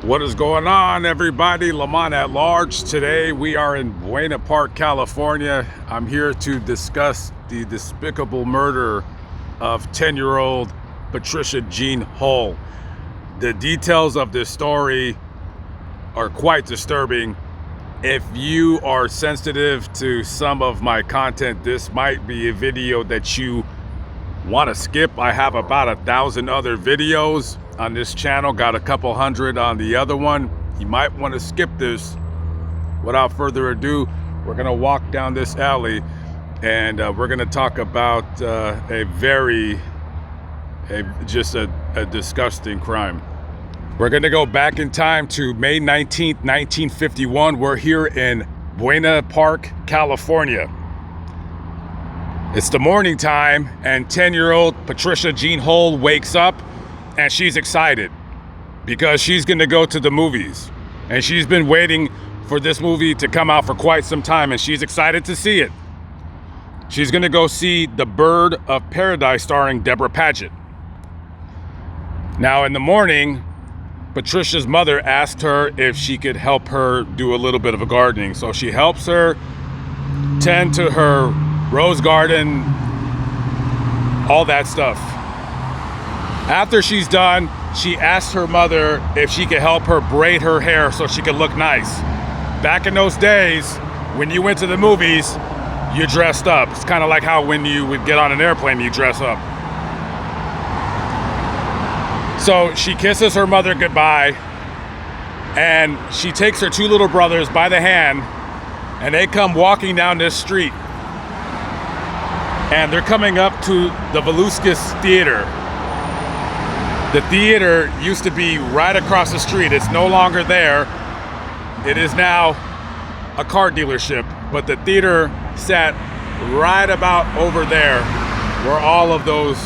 What is going on, everybody? Lamont at Large. Today we are in Buena Park, California. I'm here to discuss the despicable murder of 10-year-old Patricia Jean Hull. The details of this story are quite disturbing. If you are sensitive to some of my content, this might be a video that you want to skip. I have about 1,000 other videos on this channel, got a couple hundred on the other one. You might want to skip this. Without further ado, we're gonna walk down this alley and we're gonna talk about a disgusting crime. We're gonna go back in time to May 19th, 1951. We're here in Buena Park, California. It's the morning time and 10-year-old Patricia Jean Hull wakes up and she's excited because she's gonna go to the movies. And she's been waiting for this movie to come out for quite some time and she's excited to see it. She's gonna go see The Bird of Paradise starring Deborah Paget. Now in the morning, Patricia's mother asked her if she could help her do a little bit of a gardening. So she helps her tend to her rose garden, all that stuff. After she's done, she asked her mother if she could help her braid her hair so she could look nice. Back in those days, when you went to the movies, you dressed up. It's kind of like how when you would get on an airplane, you dress up. So she kisses her mother goodbye, and she takes her two little brothers by the hand, and they come walking down this street. And they're coming up to the Voluskis Theater. The theater used to be right across the street. It's no longer there. It is now a car dealership, but the theater sat right about over there where all of those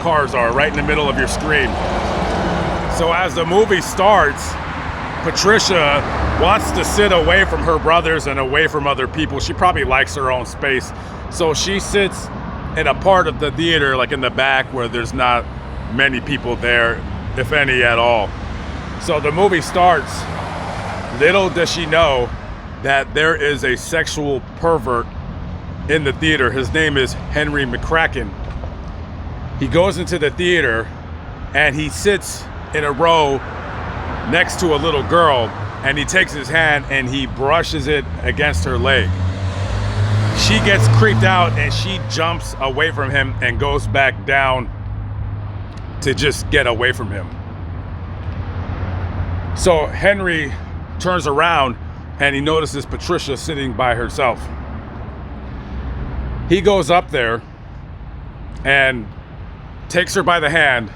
cars are, right in the middle of your screen. So as the movie starts, Patricia wants to sit away from her brothers and away from other people. She probably likes her own space. So she sits in a part of the theater, like in the back, where there's not many people there, if any at all. So the movie starts. Little does she know that there is a sexual pervert in the theater. His name is Henry McCracken. He goes into the theater and he sits in a row next to a little girl, and he takes his hand and he brushes it against her leg. She gets creeped out and she jumps away from him and goes back down to just get away from him. So Henry turns around and he notices Patricia sitting by herself. He goes up there and takes her by the hand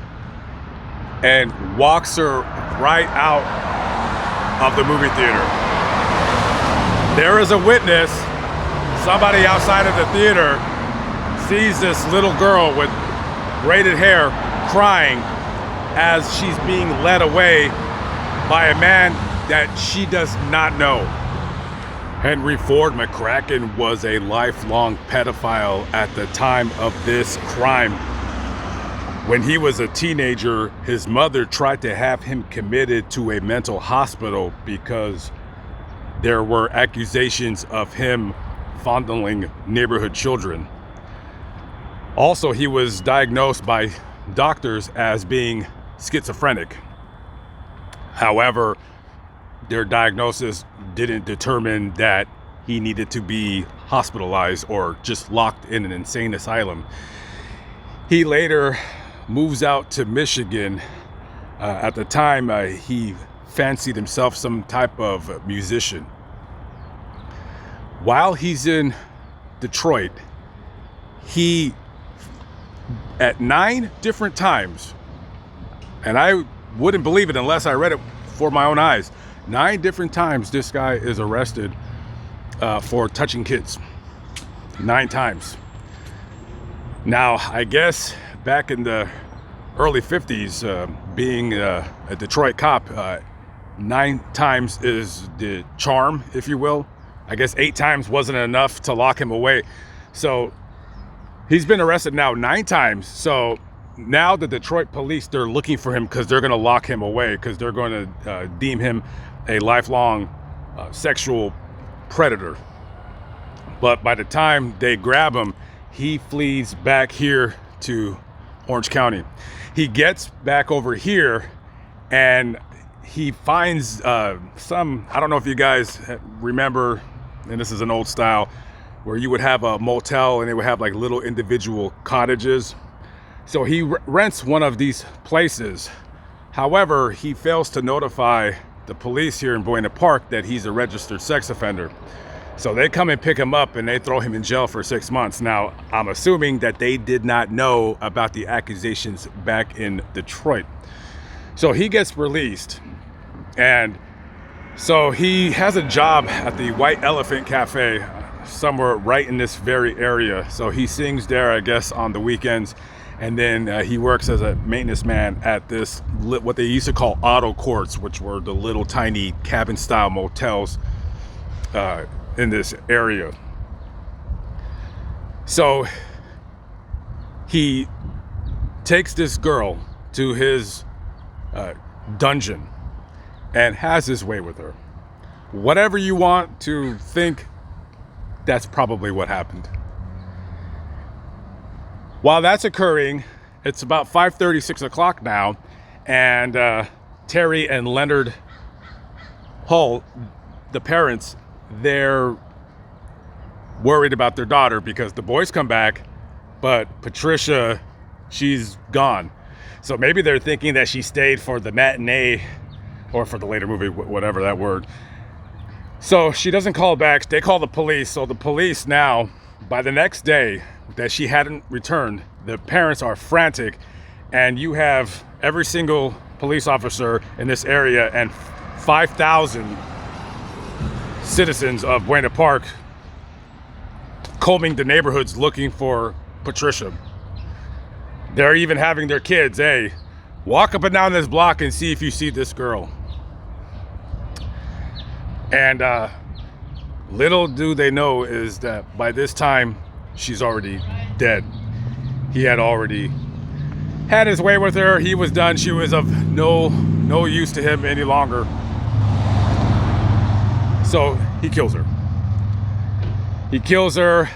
and walks her right out of the movie theater. There is a witness. Somebody outside of the theater sees this little girl with braided hair crying as she's being led away by a man that she does not know. Henry Ford McCracken was a lifelong pedophile at the time of this crime. When he was a teenager, his mother tried to have him committed to a mental hospital because there were accusations of him fondling neighborhood children. Also, he was diagnosed by doctors as being schizophrenic. However, their diagnosis didn't determine that he needed to be hospitalized or just locked in an insane asylum. He later moves out to Michigan. At the time, he fancied himself some type of musician. While he's in Detroit, he, at 9 different times, and I wouldn't believe it unless I read it for my own eyes, 9 different times this guy is arrested for touching kids. 9 times. Now, I guess back in the early 50s, being a Detroit cop, 9 times is the charm, if you will. I guess 8 times wasn't enough to lock him away. So he's been arrested now 9 times. So now the Detroit police, they're looking for him because they're going to lock him away, because they're going to deem him a lifelong sexual predator. But by the time they grab him, he flees back here to Orange County. He gets back over here and he finds I don't know if you guys remember, and this is an old style, where you would have a motel and they would have like little individual cottages. So he rents one of these places. However, he fails to notify the police here in Buena Park that he's a registered sex offender. So they come and pick him up and they throw him in jail for 6 months. Now, I'm assuming that they did not know about the accusations back in Detroit. So he gets released. And so he has a job at the White Elephant Cafe somewhere right in this very area. So he sings there, I guess, on the weekends. And then he works as a maintenance man at this, what they used to call auto courts, which were the little tiny cabin style motels in this area. So he takes this girl to his dungeon and has his way with her. Whatever you want to think, that's probably what happened. While that's occurring, it's about 5:30, 6 o'clock now, and Terry and Leonard Hull, the parents, they're worried about their daughter because the boys come back, but Patricia, she's gone. So maybe they're thinking that she stayed for the matinee or for the later movie, whatever that word. So she doesn't call back. They call the police. So the police now, by the next day that she hadn't returned, the parents are frantic, and you have every single police officer in this area and 5,000 citizens of Buena Park combing the neighborhoods looking for Patricia. They're even having their kids, hey, walk up and down this block and see if you see this girl. And little do they know is that by this time, she's already dead. He had already had his way with her. He was done. She was of no use to him any longer. So he kills her. He kills her,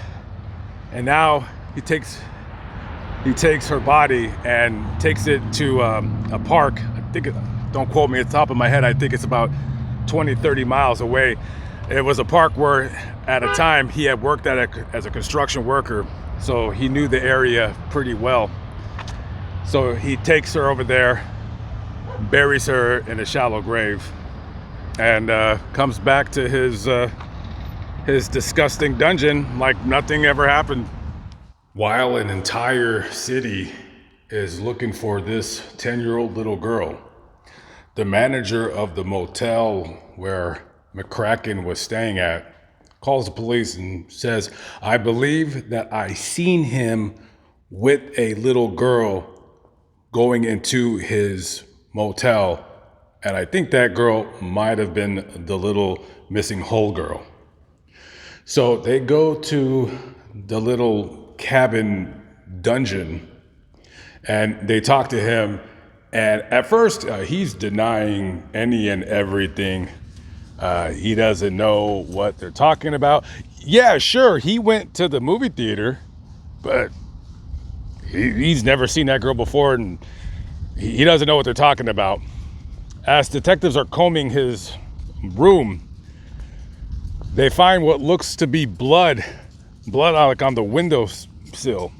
and now he takes her body and takes it to a park. I think, don't quote me at the top of my head, I think it's about 20, 30 miles away. It was a park where at a time he had worked as a construction worker, so he knew the area pretty well. So he takes her over there, buries her in a shallow grave, and comes back to his disgusting dungeon like nothing ever happened. While an entire city is looking for this 10-year-old little girl, the manager of the motel where McCracken was staying at calls the police and says, I believe that I seen him with a little girl going into his motel, and I think that girl might have been the little missing Hull girl. So they go to the little cabin dungeon and they talk to him, and at first he's denying any and everything. He doesn't know what they're talking about. Yeah, sure, he went to the movie theater, but he's never seen that girl before, and he doesn't know what they're talking about. As detectives are combing his room, they find what looks to be blood like on the windowsill.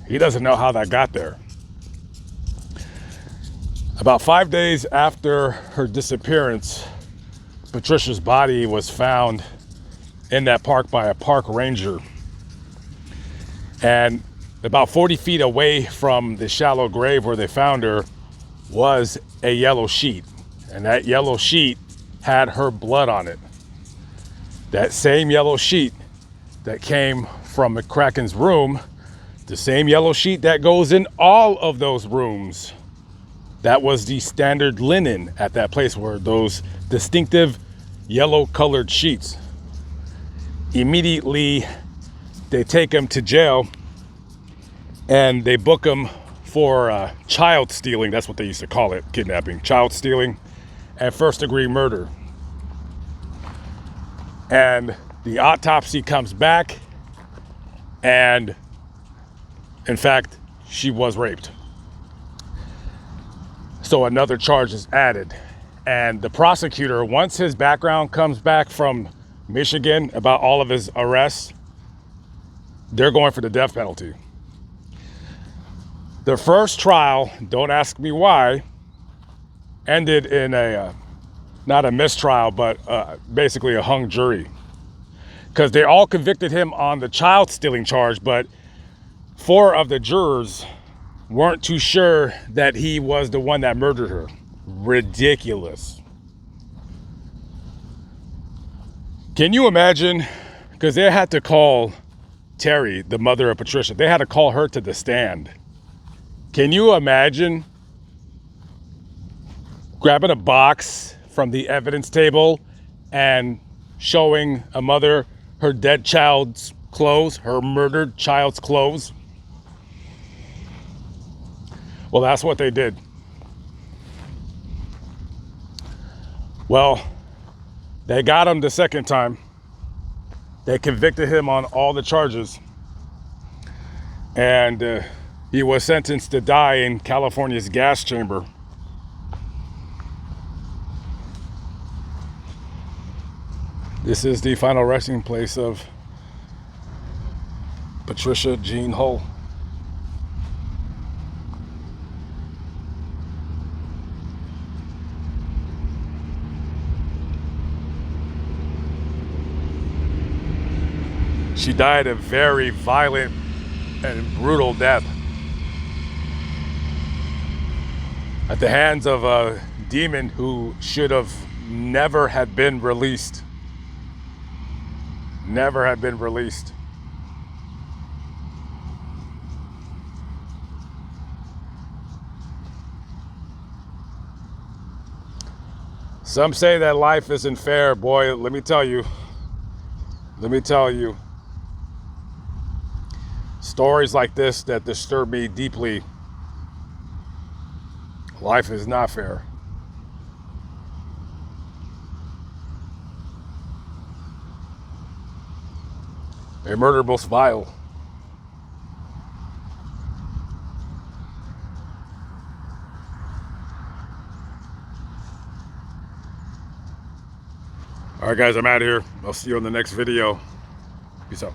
He doesn't know how that got there. About 5 days after her disappearance, Patricia's body was found in that park by a park ranger. And about 40 feet away from the shallow grave where they found her was a yellow sheet. And that yellow sheet had her blood on it. That same yellow sheet that came from McCracken's room, the same yellow sheet that goes in all of those rooms. That was the standard linen at that place, where those distinctive yellow colored sheets. Immediately, they take him to jail and they book him for child stealing. That's what they used to call it, kidnapping, child stealing, and first-degree murder. And the autopsy comes back, and in fact, she was raped. So another charge is added. And the prosecutor, once his background comes back from Michigan about all of his arrests, they're going for the death penalty. The first trial, don't ask me why, ended in a, not a mistrial, but basically a hung jury. Because they all convicted him on the child stealing charge, but 4 of the jurors weren't too sure that he was the one that murdered her. Ridiculous. Can you imagine? Because they had to call Terry, the mother of Patricia, they had to call her to the stand. Can you imagine grabbing a box from the evidence table and showing a mother her dead child's clothes, her murdered child's clothes? Well, that's what they did. Well, they got him the second time. They convicted him on all the charges. And he was sentenced to die in California's gas chamber. This is the final resting place of Patricia Jean Hull. She died a very violent and brutal death at the hands of a demon who should have never had been released. Never had been released. Some say that life isn't fair. Boy, let me tell you. Stories like this that disturb me deeply. Life is not fair. A murder most vile. All right, guys, I'm out of here. I'll see you on the next video. Peace out.